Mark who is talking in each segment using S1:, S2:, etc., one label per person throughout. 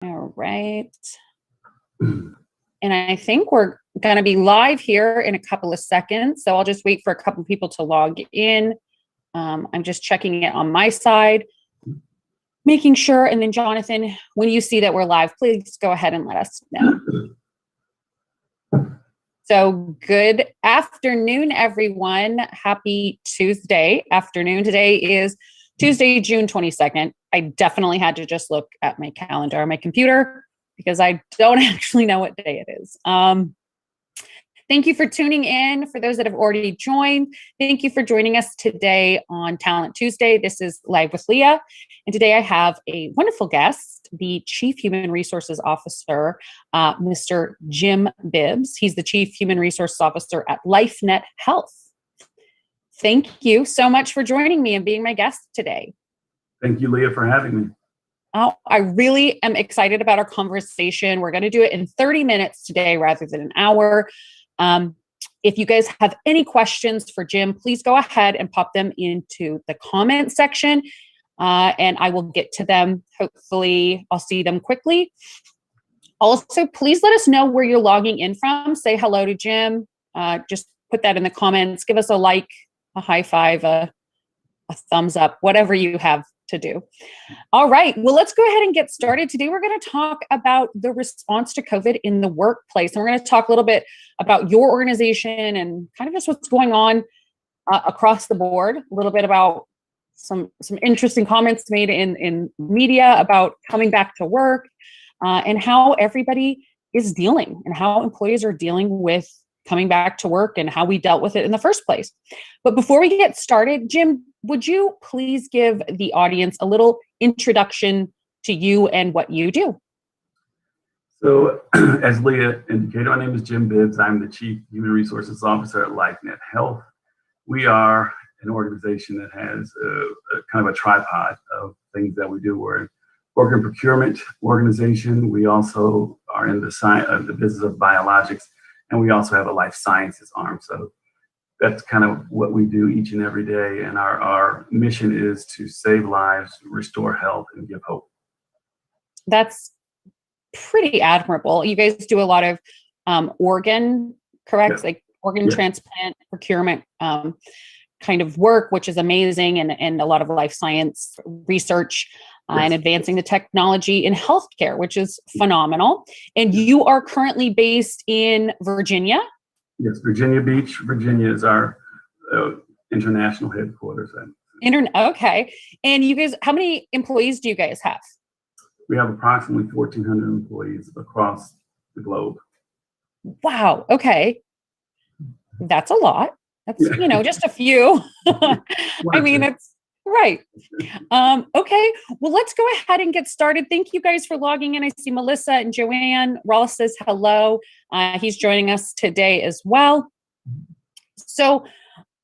S1: All right. And I think we're going to be live here in a couple of seconds. So I'll just wait for a couple of people to log in. I'm just checking it on my side, making sure. And then Jonathan, when you see that we're live, please go ahead and let us know. So good afternoon, everyone. Happy Tuesday afternoon. Today is Tuesday, June 22nd. I definitely had to just look at my calendar on my computer because I don't actually know what day it is. Thank you for tuning in. For those that have already joined, thank you for joining us today on Talent Tuesday. This is Live with Leah. And today I have a wonderful guest, the Chief Human Resources Officer, Mr. Jim Bibbs. He's the Chief Human Resources Officer at LifeNet Health. Thank you so much for joining me and being my guest today.
S2: Thank you, Leah, for having me.
S1: Oh, I really am excited about our conversation. We're going to do it in 30 minutes today rather than an hour. If you guys have any questions for Jim, please go ahead and pop them into the comment section, and I will get to them. Hopefully, I'll see them quickly. Also, please let us know where you're logging in from. Say hello to Jim. Just put that in the comments. Give us a like, a high five, a thumbs up, whatever you have to do. All right. Well, let's go ahead and get started. Today, we're going to talk about the response to COVID in the workplace. And we're going to talk a little bit about your organization and kind of just what's going on across the board, a little bit about some interesting comments made in media about coming back to work and how everybody is dealing and how employees are dealing with coming back to work and how we dealt with it in the first place. But before we get started, Jim, would you please give the audience a little introduction to you and what you do?
S2: So as Leah indicated, my name is Jim Bibbs. I'm the Chief Human Resources Officer at LifeNet Health. We are an organization that has a kind of a tripod of things that we do. We're an organ procurement organization. We also are in the business of biologics, and we also have a life sciences arm. So that's kind of what we do each and every day. And our mission is to save lives, restore health, and give hope.
S1: That's pretty admirable. You guys do a lot of organ, correct?
S2: Yes.
S1: Like organ transplant, procurement kind of work, which is amazing. And a lot of life science research and advancing the technology in healthcare, which is phenomenal. And you are currently based in Virginia?
S2: Yes, Virginia Beach, Virginia is our international headquarters.
S1: Okay. And you guys, how many employees do you guys have?
S2: We have approximately 1,400 employees across the globe.
S1: Wow. Okay. That's a lot. That's, just a few. I mean, it's right. Okay. Well, let's go ahead and get started. Thank you guys for logging in. I see Melissa and Joanne. Ross says hello. He's joining us today as well. So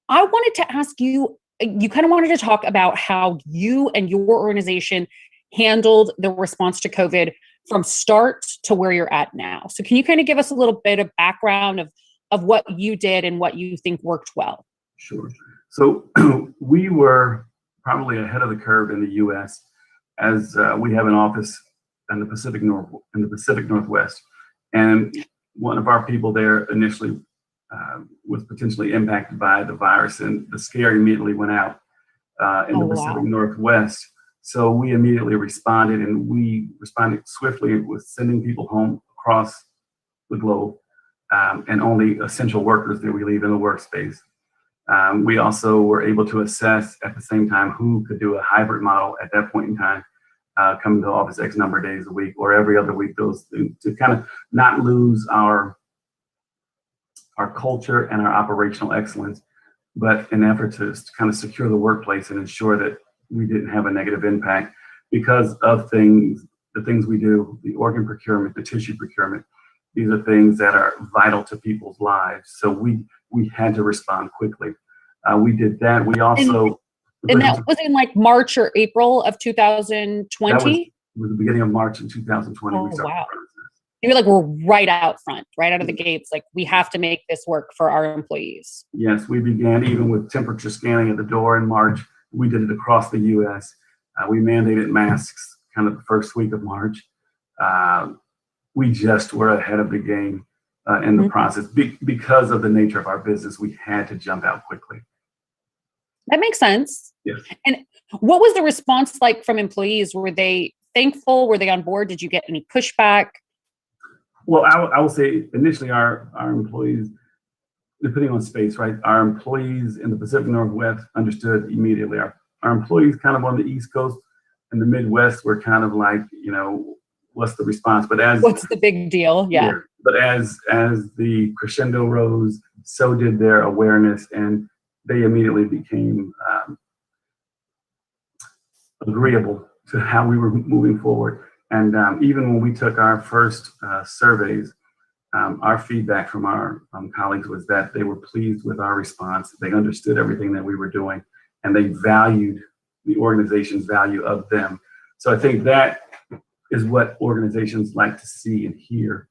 S1: I wanted to ask you, you kind of wanted to talk about how you and your organization handled the response to COVID from start to where you're at now. So can you kind of give us a little bit of background of what you did and what you think worked well?
S2: Sure. So we were probably ahead of the curve in the U.S. as we have an office in the Pacific Northwest, and one of our people there initially was potentially impacted by the virus, and the scare immediately went out in the Pacific Northwest. So we immediately responded, and we responded swiftly with sending people home across the globe, and only essential workers that we leave in the workspace. We also were able to assess at the same time who could do a hybrid model at that point in time, coming to the office X number of days a week or every other week, those to kind of not lose our culture and our operational excellence, but an effort to kind of secure the workplace and ensure that we didn't have a negative impact because of the things we do, the organ procurement, the tissue procurement. These are things that are vital to people's lives. So we had to respond quickly. We did that. We also...
S1: And that was in like March or April of 2020?
S2: It was the beginning of March in 2020.
S1: Oh, wow. You were like, we're right out front, right out of the gates. Like, we have to make this work for our employees.
S2: Yes, we began even with temperature scanning at the door in March. We did it across the U.S. We mandated masks kind of the first week of March. we just were ahead of the game in the process. Because of the nature of our business, we had to jump out quickly.
S1: That makes sense.
S2: Yes.
S1: And what was the response like from employees? Were they thankful? Were they on board? Did you get any pushback?
S2: Well, I will say initially our employees, depending on space, right? Our employees in the Pacific Northwest understood immediately. Our employees kind of on the East Coast and the Midwest were kind of like, what's the response? But
S1: what's the big deal? Yeah.
S2: But as the crescendo rose, so did their awareness, and they immediately became agreeable to how we were moving forward. And even when we took our first surveys, our feedback from our colleagues was that they were pleased with our response. They understood everything that we were doing, and they valued the organization's value of them. So I think that is what organizations like to see and hear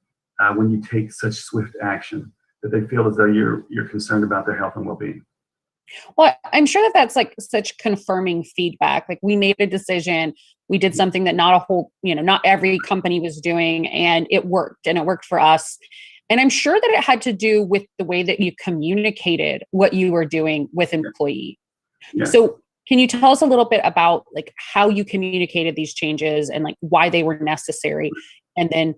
S2: when you take such swift action, that they feel as though you're concerned about their health and well-being.
S1: Well, I'm sure that that's like such confirming feedback. Like, we made a decision, we did something that not every company was doing, and it worked for us. And I'm sure that it had to do with the way that you communicated what you were doing with employees. Yeah. So can you tell us a little bit about like how you communicated these changes and like why they were necessary, and then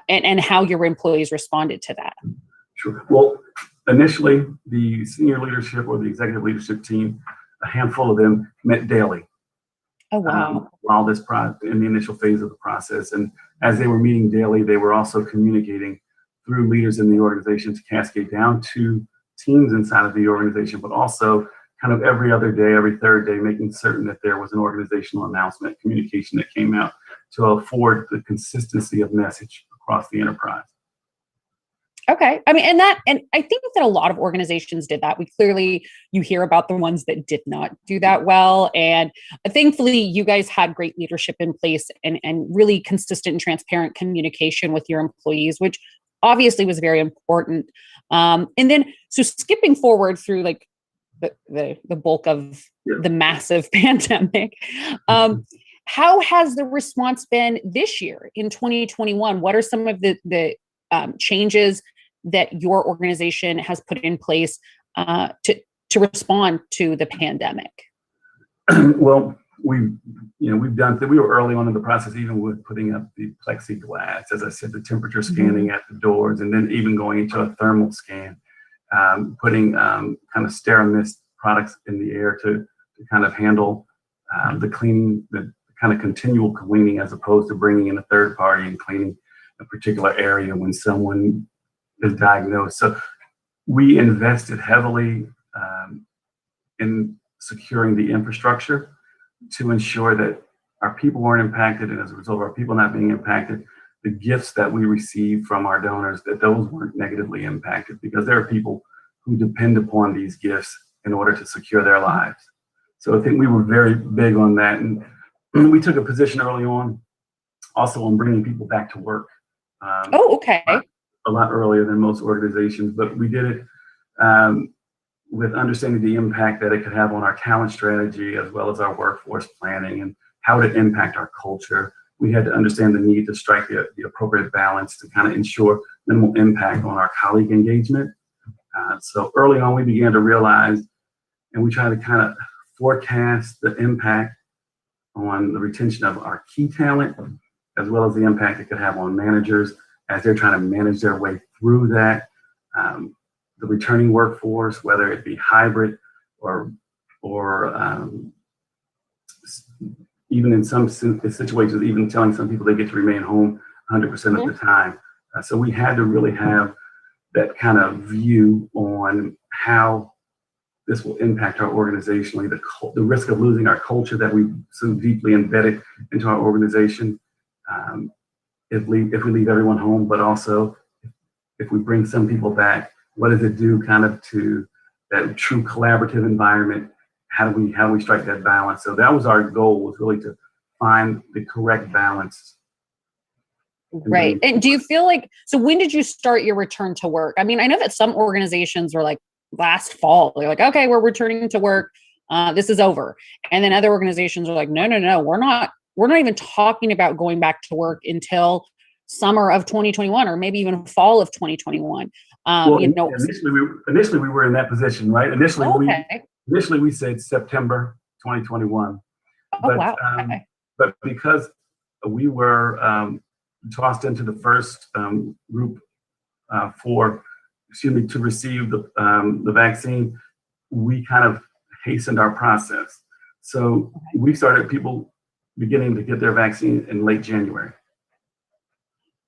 S1: and how your employees responded to that?
S2: Sure. Well, initially, the senior leadership or the executive leadership team, a handful of them met daily.
S1: Oh, wow.
S2: While in the initial phase of the process. And as they were meeting daily, they were also communicating through leaders in the organization to cascade down to teams inside of the organization, but also kind of every other day, every third day, making certain that there was an organizational announcement, communication that came out to afford the consistency of message across the enterprise.
S1: Okay. I mean, and I think that a lot of organizations did that. You hear about the ones that did not do that well. And thankfully, you guys had great leadership in place and really consistent and transparent communication with your employees, which obviously was very important. And then, so skipping forward through like the bulk of the massive pandemic, how has the response been this year in 2021? What are some of the changes that your organization has put in place to respond to the pandemic?
S2: Well, we were early on in the process, even with putting up the plexiglass, as I said, the temperature scanning at the doors, and then even going into a thermal scan, putting kind of Steramist products in the air to kind of handle the cleaning, the kind of continual cleaning, as opposed to bringing in a third party and cleaning a particular area when someone is diagnosed. So we invested heavily in securing the infrastructure to ensure that our people weren't impacted, and as a result of our people not being impacted, the gifts that we received from our donors, that those weren't negatively impacted, because there are people who depend upon these gifts in order to secure their lives. So I think we were very big on that, and we took a position early on also on bringing people back to work.
S1: Okay.
S2: A lot earlier than most organizations, but we did it with understanding the impact that it could have on our talent strategy, as well as our workforce planning and how to impact our culture. We had to understand the need to strike the appropriate balance to kind of ensure minimal impact on our colleague engagement. So early on, we began to realize, and we tried to kind of forecast the impact on the retention of our key talent, as well as the impact it could have on managers as they're trying to manage their way through that. The returning workforce, whether it be hybrid or even in some situations, even telling some people they get to remain home 100% of the time. So we had to really have that kind of view on how this will impact our organizationally, the risk of losing our culture that we so deeply embedded into our organization. If we leave everyone home, but also if we bring some people back, what does it do kind of to that true collaborative environment? How do we strike that balance? So that was our goal, was really to find the correct balance.
S1: Right. And do you feel like, so when did you start your return to work? I mean, I know that some organizations were like last fall, they're like, okay, we're returning to work. This is over. And then other organizations are like, no, we're not even talking about going back to work until
S2: Summer
S1: of 2021, or maybe even fall of 2021.
S2: Initially we were in that position, right?
S1: Okay.
S2: Initially we said September 2021.
S1: Oh, wow. Okay.
S2: But because we were tossed into the first group to receive the vaccine, we kind of hastened our process. So we started people beginning to get their vaccine in late January.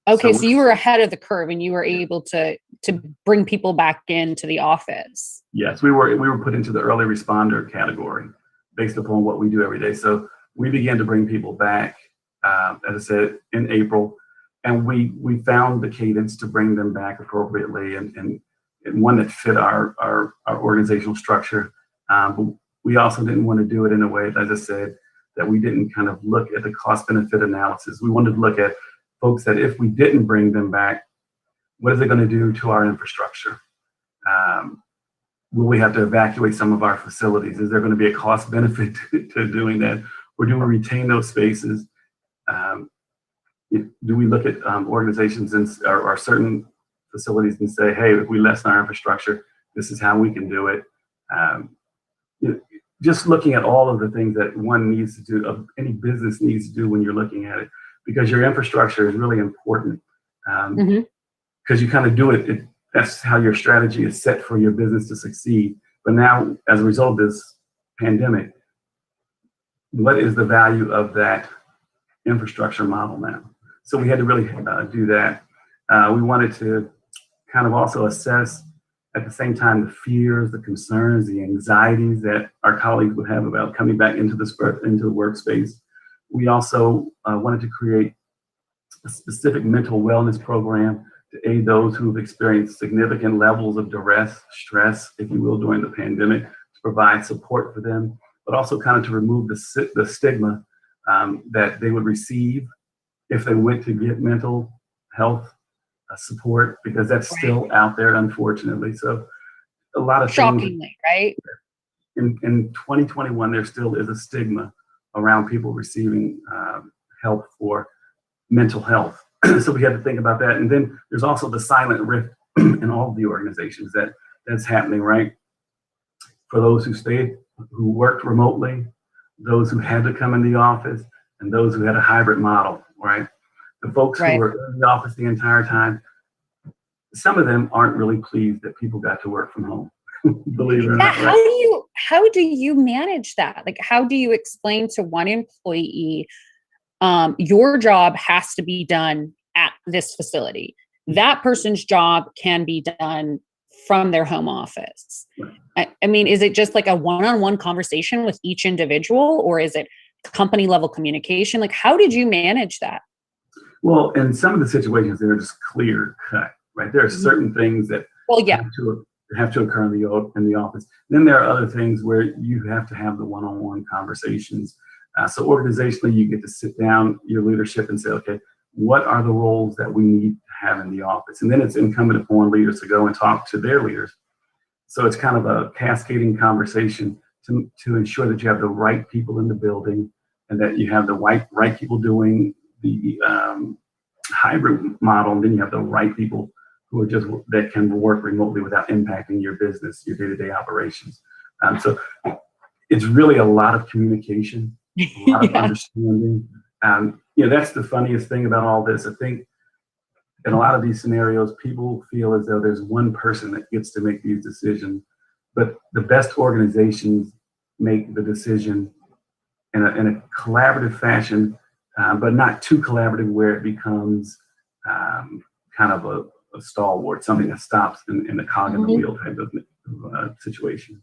S1: Okay, so you were ahead of the curve, and you were able to bring people back into the office.
S2: Yes, we were put into the early responder category based upon what we do every day. So we began to bring people back, as I said, in April, and we found the cadence to bring them back appropriately and one that fit our organizational structure. But we also didn't want to do it in a way, as I said, that we didn't kind of look at the cost benefit analysis. We wanted to look at folks that if we didn't bring them back, what is it going to do to our infrastructure? Will we have to evacuate some of our facilities? Is there going to be a cost benefit to doing that? Or do we retain those spaces? Do we look at organizations or certain facilities and say, hey, if we lessen our infrastructure, this is how we can do it? Just looking at all of the things that one needs to do, any business needs to do when you're looking at it, because your infrastructure is really important. Because you kind of do it, that's how your strategy is set for your business to succeed. But now, as a result of this pandemic, what is the value of that infrastructure model now? So we had to really do that. We wanted to kind of also assess at the same time the fears, the concerns, the anxieties that our colleagues would have about coming back into the workspace. We also wanted to create a specific mental wellness program to aid those who have experienced significant levels of duress, stress, if you will, during the pandemic, to provide support for them, but also kind of to remove the stigma that they would receive if they went to get mental health support, because that's still out there, unfortunately. So a lot of
S1: shockingly, right?
S2: In 2021, there still is a stigma around people receiving help for mental health. So we had to think about that. And then there's also the silent rift in all of the organizations that's happening, right? For those who worked remotely, those who had to come in the office, and those who had a hybrid model, right? The folks who were in the office the entire time, some of them aren't really pleased that people got to work from home. Believe it or not. Right?
S1: How do you manage that? Like, how do you explain to one employee, your job has to be done at this facility? That person's job can be done from their home office. I mean, is it just like a one-on-one conversation with each individual, or is it company level communication? Like, how did you manage that?
S2: Well, in some of the situations, they're just clear cut, right? There are certain things that have to occur in the office. Then there are other things where you have to have the one-on-one conversations. So organizationally, you get to sit down your leadership and say, okay, what are the roles that we need to have in the office? And then it's incumbent upon leaders to go and talk to their leaders. So it's kind of a cascading conversation to ensure that you have the right people in the building, and that you have the right people doing the hybrid model, and then you have the right people who are that can work remotely without impacting your business, your day-to-day operations. So it's really a lot of communication, a lot of understanding. That's the funniest thing about all this. I think in a lot of these scenarios, people feel as though there's one person that gets to make these decisions, but the best organizations make the decision in a collaborative fashion, but not too collaborative where it becomes kind of a stalwart, something that stops in the cog in the wheel type of situation.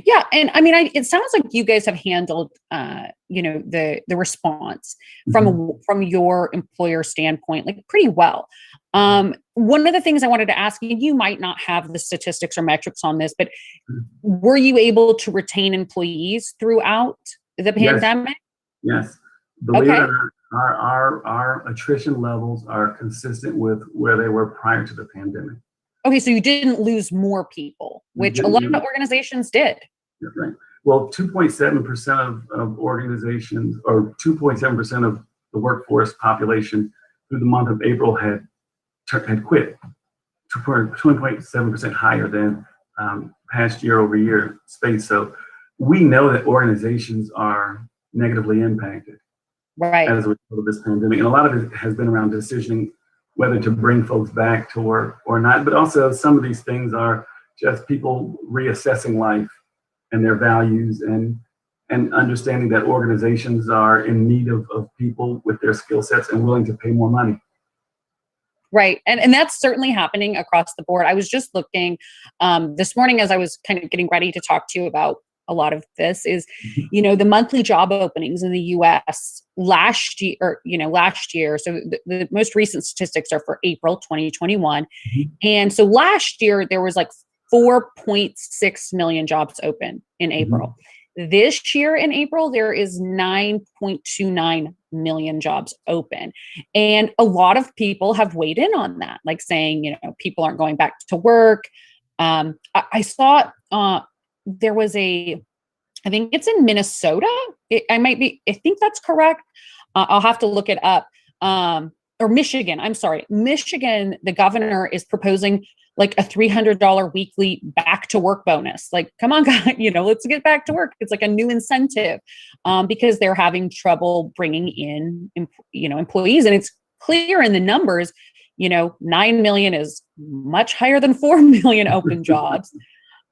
S1: Yeah, and I mean, it sounds like you guys have handled, the response from your employer standpoint, like, pretty well. One of the things I wanted to ask you might not have the statistics or metrics on this, but were you able to retain employees throughout the pandemic?
S2: Yes. Believe it or not, our attrition levels are consistent with where they were prior to the pandemic.
S1: Okay, so you didn't lose more people, which a lot of organizations did.
S2: Right. Well, 2.7% of organizations, or 2.7% of the workforce population through the month of April had quit, 20.7% higher than past year over year space. So we know that organizations are negatively impacted
S1: Right.
S2: as a result of this pandemic. And a lot of it has been around decisioning whether to bring folks back to work or not. But also some of these things are just people reassessing life and their values and understanding that organizations are in need of people with their skill sets and willing to pay more money.
S1: Right. And that's certainly happening across the board. I was just looking this morning as I was kind of getting ready to talk to you about a lot of this is, the monthly job openings in the US last year. So the most recent statistics are for April 2021.
S2: Mm-hmm.
S1: And so last year there was like 4.6 million jobs open in April. Mm-hmm. This year in April, there is 9.29 million jobs open. And a lot of people have weighed in on that, like saying, people aren't going back to work. I saw there was I think it's in Minnesota. I think that's correct. I'll have to look it up. Or Michigan, I'm sorry. Michigan, the governor is proposing like a $300 weekly back to work bonus. Like, come on, guys, let's get back to work. It's like a new incentive because they're having trouble bringing in, employees. And it's clear in the numbers, 9 million is much higher than 4 million open jobs.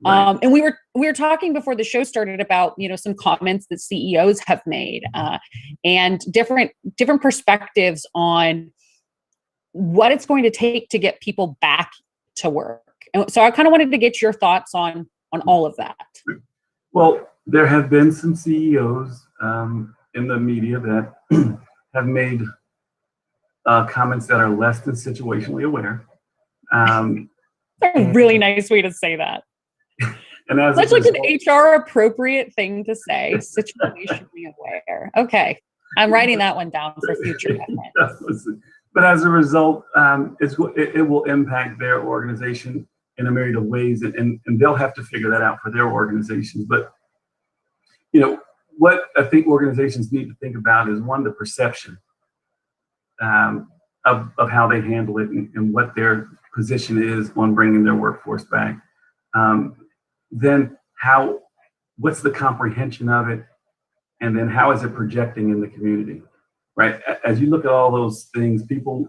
S1: Right. And we were talking before the show started about, some comments that CEOs have made and different perspectives on what it's going to take to get people back to work. And so I kind of wanted to get your thoughts on all of that.
S2: Well, there have been some CEOs in the media that have made comments that are less than situationally aware.
S1: That's a really nice way to say that.
S2: And as
S1: such like an HR appropriate thing to say, situationally aware. Okay. I'm writing that one down for future reference.
S2: But as a result, it will impact their organization in a myriad of ways, and they'll have to figure that out for their organizations. But, what I think organizations need to think about is, one, the perception of how they handle it and what their position is on bringing their workforce back. Then what's the comprehension of it? And then how is it projecting in the community, right? As you look at all those things, people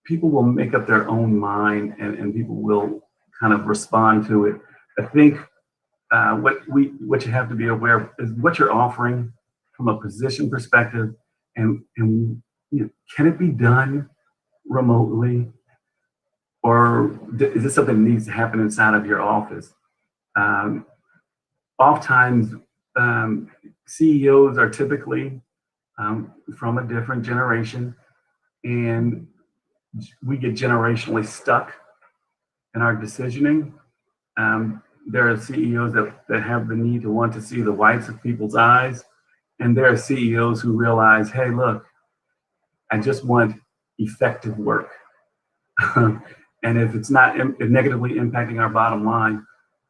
S2: will make up their own mind and people will kind of respond to it. I think what you have to be aware of is what you're offering from a position perspective and can it be done remotely? Or is this something that needs to happen inside of your office? Oftentimes, CEOs are typically from a different generation, and we get generationally stuck in our decisioning. There are CEOs that have the need to want to see the whites of people's eyes, and there are CEOs who realize, hey, look, I just want effective work. And if it's not negatively impacting our bottom line,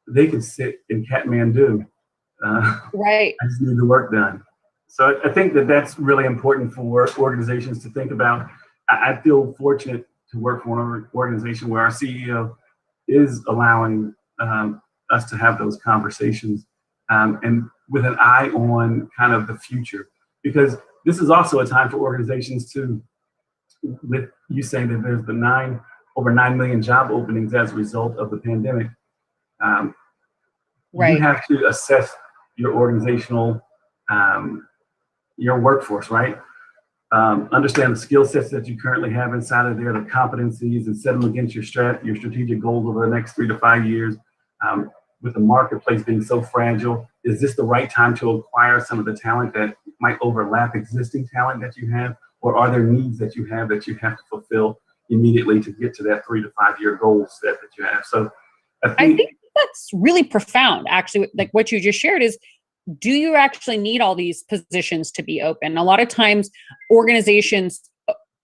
S2: they can sit in Kathmandu.
S1: Right.
S2: I just need the work done. So I think that's really important for organizations to think about. I feel fortunate to work for an organization where our CEO is allowing us to have those conversations and with an eye on kind of the future. Because this is also a time for organizations to, with you saying that there's over 9 million job openings as a result of the pandemic.
S1: Right.
S2: You have to assess your organizational, your workforce, right? Understand the skill sets that you currently have inside of there, the competencies, and set them against your strategic goals over the next 3 to 5 years. With the marketplace being so fragile, is this the right time to acquire some of the talent that might overlap existing talent that you have? Or are there needs that you have to fulfill immediately to get to that 3 to 5 year goal set that you have? So I think
S1: that's really profound, actually. Like what you just shared is, do you actually need all these positions to be open? A lot of times organizations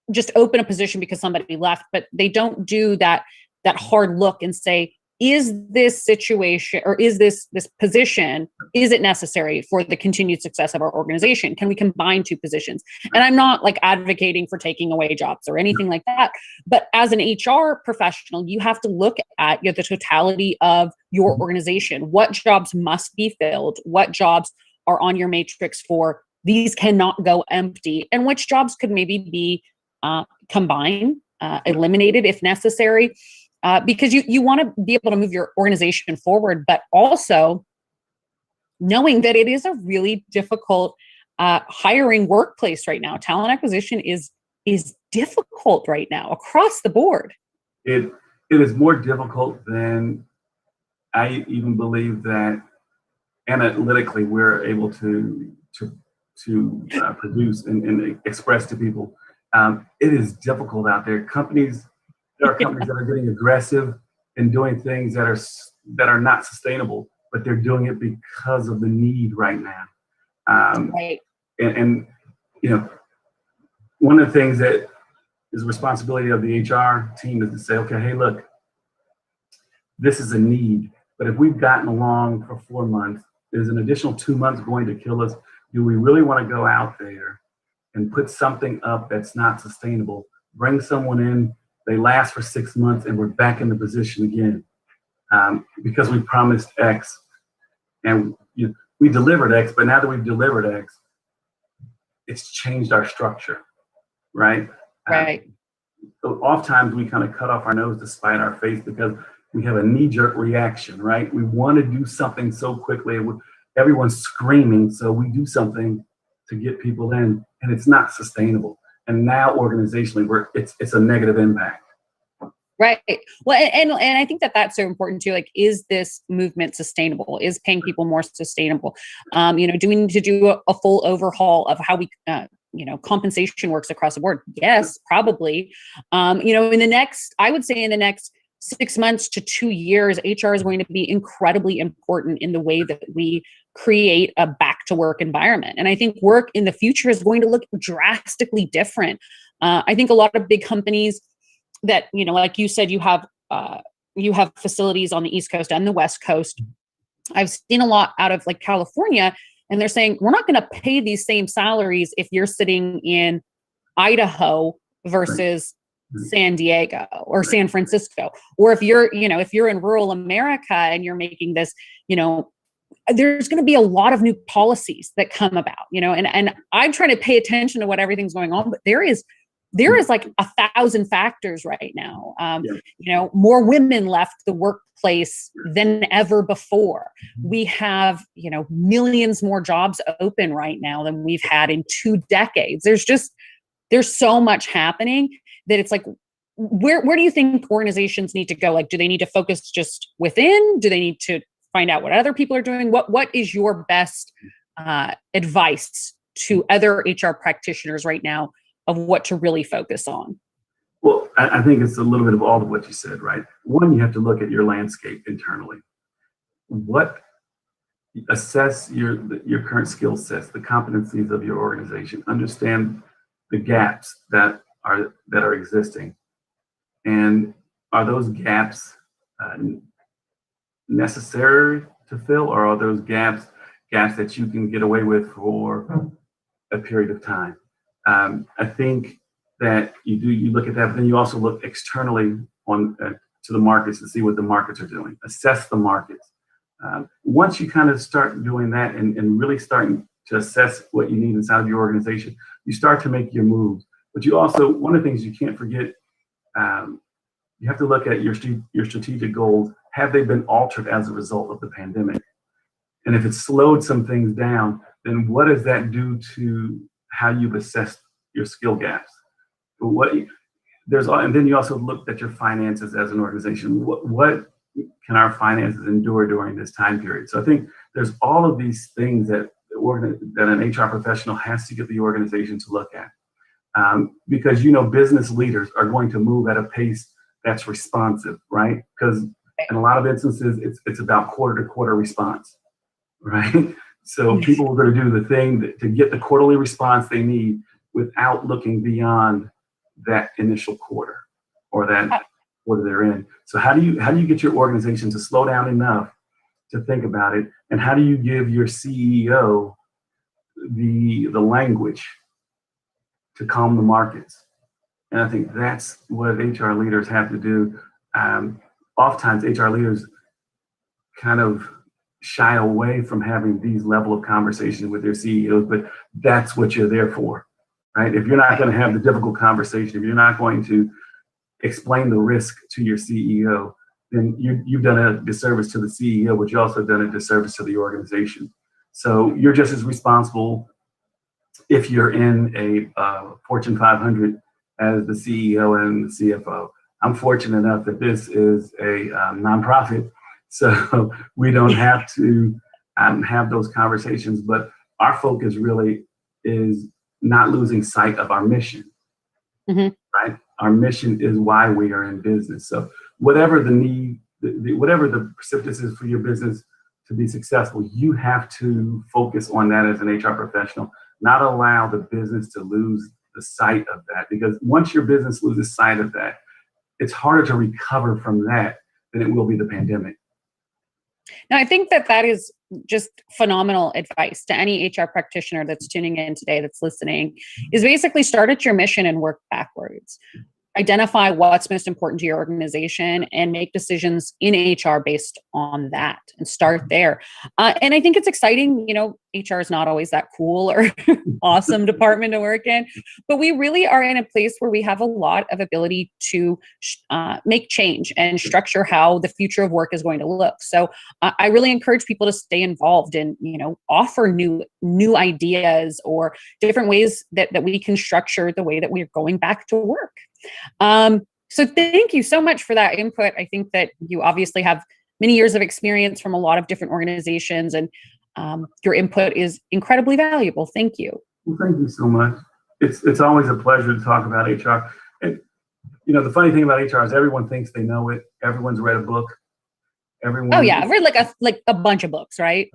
S1: just open a position because somebody left, but they don't do that hard look and say, is this situation, or is this position, is it necessary for the continued success of our organization? Can we combine two positions? And I'm not like advocating for taking away jobs or anything like that, but as an HR professional, you have to look at the totality of your organization. What jobs must be filled? What jobs are on your matrix for these cannot go empty? And which jobs could maybe be combined, eliminated if necessary? Because you want to be able to move your organization forward, but also knowing that it is a really difficult hiring workplace right now. Talent acquisition is difficult right now across the board.
S2: It is more difficult than I even believe that analytically we're able to produce and express to people. It is difficult out there. There are companies that are getting aggressive and doing things that are not sustainable, but they're doing it because of the need right now.
S1: Right.
S2: And one of the things that is the responsibility of the HR team is to say, okay, hey, look, this is a need, but if we've gotten along for 4 months, there's an additional 2 months going to kill us. Do we really want to go out there and put something up that's not sustainable? Bring someone in, they last for 6 months, and we're back in the position again because we promised X, and we delivered X. But now that we've delivered X, it's changed our structure, right?
S1: Right.
S2: So oftentimes we kind of cut off our nose to spite our face because we have a knee-jerk reaction, right? We want to do something so quickly. Everyone's screaming, so we do something to get people in, and it's not sustainable. And now organizationally, it's a negative impact.
S1: Right. Well, and I think that that's so important too. Like, is this movement sustainable? Is paying people more sustainable? Do we need to do a full overhaul of how we, compensation works across the board? Yes, probably. I would say in the next 6 months to 2 years, HR is going to be incredibly important in the way that we create a back to work environment. And I think work in the future is going to look drastically different. I think a lot of big companies that, like you said, you have facilities on the East Coast and the West Coast. I've seen a lot out of like California, and they're saying, we're not going to pay these same salaries if you're sitting in Idaho versus San Diego or San Francisco, or if you're in rural America and you're making this, there's going to be a lot of new policies that come about, and I'm trying to pay attention to what everything's going on, but there is like 1,000 factors right now. More women left the workplace than ever before. We have, millions more jobs open right now than we've had in 2 decades. There's so much happening that it's like, where do you think organizations need to go? Like, do they need to focus just within? Do they need to find out what other people are doing? What is your best advice to other HR practitioners right now of what to really focus on?
S2: Well, I think it's a little bit of all of what you said, right? One, you have to look at your landscape internally. Assess your current skill sets, the competencies of your organization, understand the gaps that are existing. And are those gaps necessary to fill, or are those gaps that you can get away with for a period of time? I think that you look at that, but then you also look externally to the markets to see what the markets are doing. Assess the markets. Once you kind of start doing that and really starting to assess what you need inside of your organization, you start to make your moves. But you also, one of the things you can't forget, you have to look at your strategic goals. Have they been altered as a result of the pandemic? And if it's slowed some things down, then what does that do to how you've assessed your skill gaps? And then you also look at your finances as an organization. What can our finances endure during this time period? So I think there's all of these things that an HR professional has to get the organization to look at. Because business leaders are going to move at a pace that's responsive, right? Because in a lot of instances, it's about quarter to quarter response, right? So people are going to do the thing to get the quarterly response they need without looking beyond that initial quarter or that order they're in. So how do you get your organization to slow down enough to think about it? And how do you give your CEO the language to calm the markets? And I think that's what HR leaders have to do. Oftentimes, HR leaders kind of shy away from having these level of conversations with their CEOs, but that's what you're there for, right? If you're not going to have the difficult conversation, if you're not going to explain the risk to your CEO, then you've done a disservice to the CEO, but you also done a disservice to the organization. So you're just as responsible if you're in a Fortune 500 as the CEO and the CFO. I'm fortunate enough that this is a nonprofit, so we don't have to have those conversations, but our focus really is not losing sight of our mission, right? Our mission is why we are in business. So whatever the need, whatever the precipitous is for your business to be successful, you have to focus on that as an HR professional, not allow the business to lose the sight of that, because once your business loses sight of that, it's harder to recover from that than it will be the pandemic.
S1: Now, I think that is just phenomenal advice to any HR practitioner that's tuning in today, that's listening, is basically start at your mission and work backwards. Identify what's most important to your organization and make decisions in HR based on that, and start there. And I think it's exciting. HR is not always that cool or awesome department to work in, but we really are in a place where we have a lot of ability to make change and structure how the future of work is going to look. So I really encourage people to stay involved and, offer new ideas or different ways that we can structure the way that we're going back to work. So thank you so much for that input. I think that you obviously have many years of experience from a lot of different organizations, and your input is incredibly valuable. Thank you.
S2: Well, thank you so much. It's always a pleasure to talk about HR. And the funny thing about HR is everyone thinks they know it. Everyone's read a book. Everyone.
S1: Oh yeah, I've read like a bunch of books, right?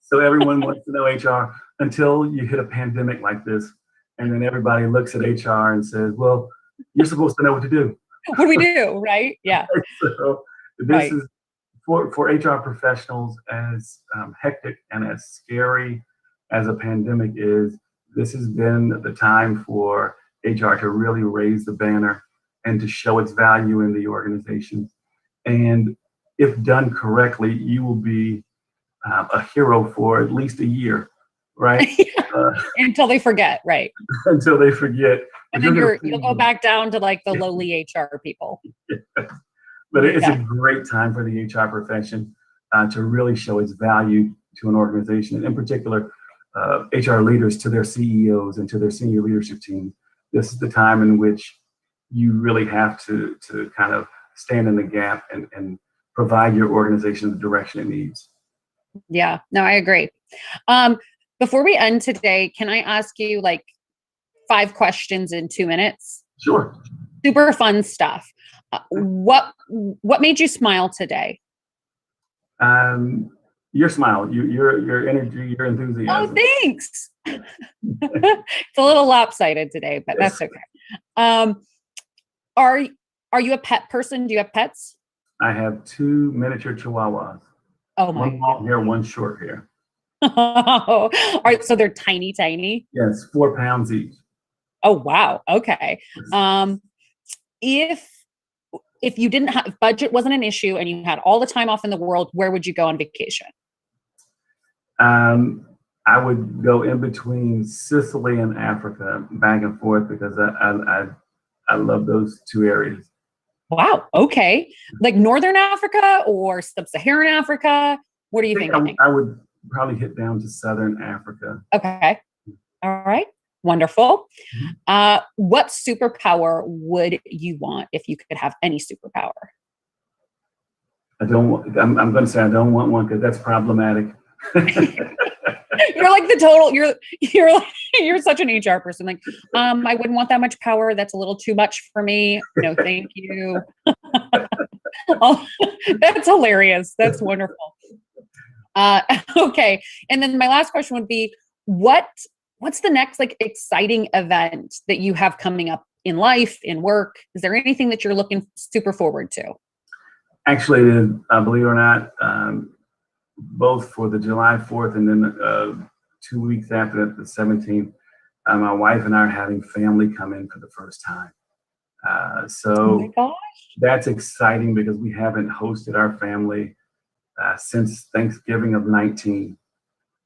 S2: So everyone wants to know HR until you hit a pandemic like this, and then everybody looks at HR and says, "Well, you're supposed to know what to do."
S1: What do we do, right? Yeah.
S2: So this is for HR professionals, as hectic and as scary as a pandemic is. This has been the time for HR to really raise the banner and to show its value in the organization. And if done correctly, you will be a hero for at least a year, right?
S1: Until they forget, right?
S2: Until they forget.
S1: And then you'll go back down to like the lowly HR people.
S2: But it's a great time for the HR profession to really show its value to an organization, and in particular, HR leaders to their CEOs and to their senior leadership team. This is the time in which you really have to kind of stand in the gap and provide your organization the direction it needs.
S1: Yeah, no, I agree. Before we end today, can I ask you like 5 questions in 2 minutes?
S2: Sure.
S1: Super fun stuff. What made you smile today?
S2: Your smile, your energy, your enthusiasm.
S1: Oh, thanks. It's a little lopsided today, but that's okay. Are you a pet person? Do you have pets?
S2: I have 2 miniature chihuahuas.
S1: Oh my!
S2: One long hair, one short hair.
S1: All right, so they're tiny.
S2: Yes, 4 pounds each.
S1: Oh wow. Okay. If you didn't have budget wasn't an issue and you had all the time off in the world, where would you go on vacation?
S2: I would go in between Sicily and Africa, back and forth, because I love those 2 areas.
S1: Wow. Okay. Like Northern Africa or Sub-Saharan Africa? What are you thinking?
S2: I would probably hit down to Southern Africa.
S1: Okay. All right. Wonderful. What superpower would you want if you could have any superpower?
S2: I'm going to say I don't want one, because that's problematic.
S1: You're like the total. You're such an HR person. Like, I wouldn't want that much power. That's a little too much for me. No, thank you. Oh, that's hilarious. That's wonderful. Okay, and then my last question would be, what what's the next like exciting event that you have coming up in life, in work? Is there anything that you're looking super forward to?
S2: Actually, believe it or not, both for the July 4th and then 2 weeks after that, the 17th, my wife and I are having family come in for the first time.
S1: Oh
S2: So
S1: my gosh.
S2: that's exciting because we haven't hosted our family since Thanksgiving of 19.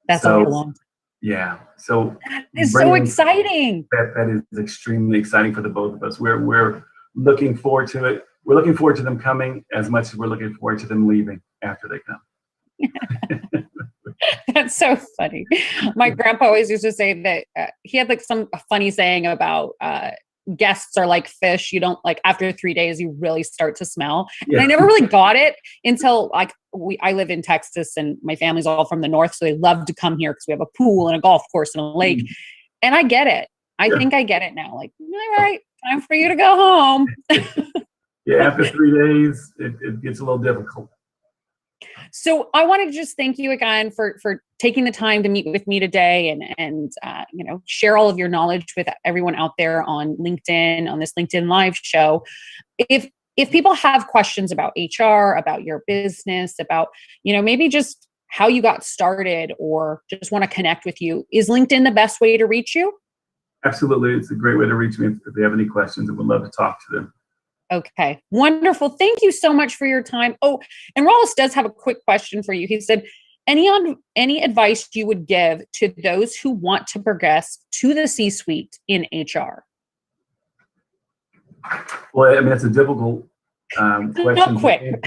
S1: That's
S2: So,
S1: a long time.
S2: yeah. So
S1: It's so exciting.
S2: that is extremely exciting for the both of us. We're looking forward to it. We're looking forward to them coming as much as we're looking forward to them leaving after they come.
S1: That's so funny. My grandpa always used to say that he had like some funny saying about guests are like fish. You don't like after 3 days, you really start to smell.
S2: Yeah.
S1: And I never really got it until like I live in Texas and my family's all from the north. So they love to come here because we have a pool and a golf course and a lake. And I get it. I think I get it now. Like, all right, time for you to go home.
S2: Yeah, after 3 days, it gets a little difficult.
S1: So I wanted to just thank you again for taking the time to meet with me today and share all of your knowledge with everyone out there on LinkedIn, on this LinkedIn Live show. If people have questions about HR, about your business, about, maybe just how you got started or just want to connect with you, is LinkedIn the best way to reach you?
S2: Absolutely. It's a great way to reach me if they have any questions. I would love to talk to them.
S1: Okay, wonderful. Thank you so much for your time. Oh, and Rollis does have a quick question for you. He said, any advice you would give to those who want to progress to the C-suite in HR?
S2: Well, I mean, it's a difficult question.
S1: Not quick.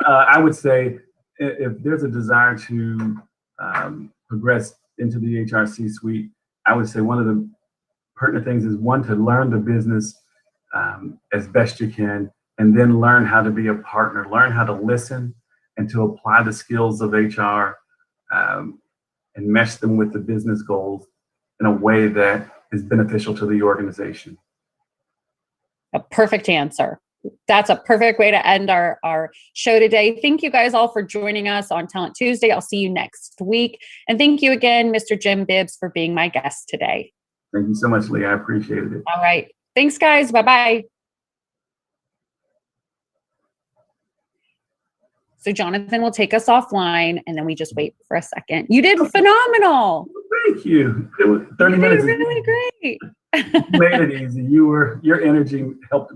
S2: I would say if there's a desire to progress into the HR C-suite, I would say one of the pertinent things is one, to learn the business as best you can, and then learn how to be a partner, learn how to listen and to apply the skills of HR and mesh them with the business goals in a way that is beneficial to the organization.
S1: A perfect answer. That's a perfect way to end our show today. Thank you guys all for joining us on Talent Tuesday. I'll see you next week. And thank you again, Mr. Jim Bibbs, for being my guest today.
S2: Thank you so much, Leah. I appreciated it.
S1: All right. Thanks, guys. Bye-bye. So Jonathan will take us offline, and then we just wait for a second. You did phenomenal.
S2: Thank you. It was 30 minutes.
S1: You did really great.
S2: You made it easy. Your energy helped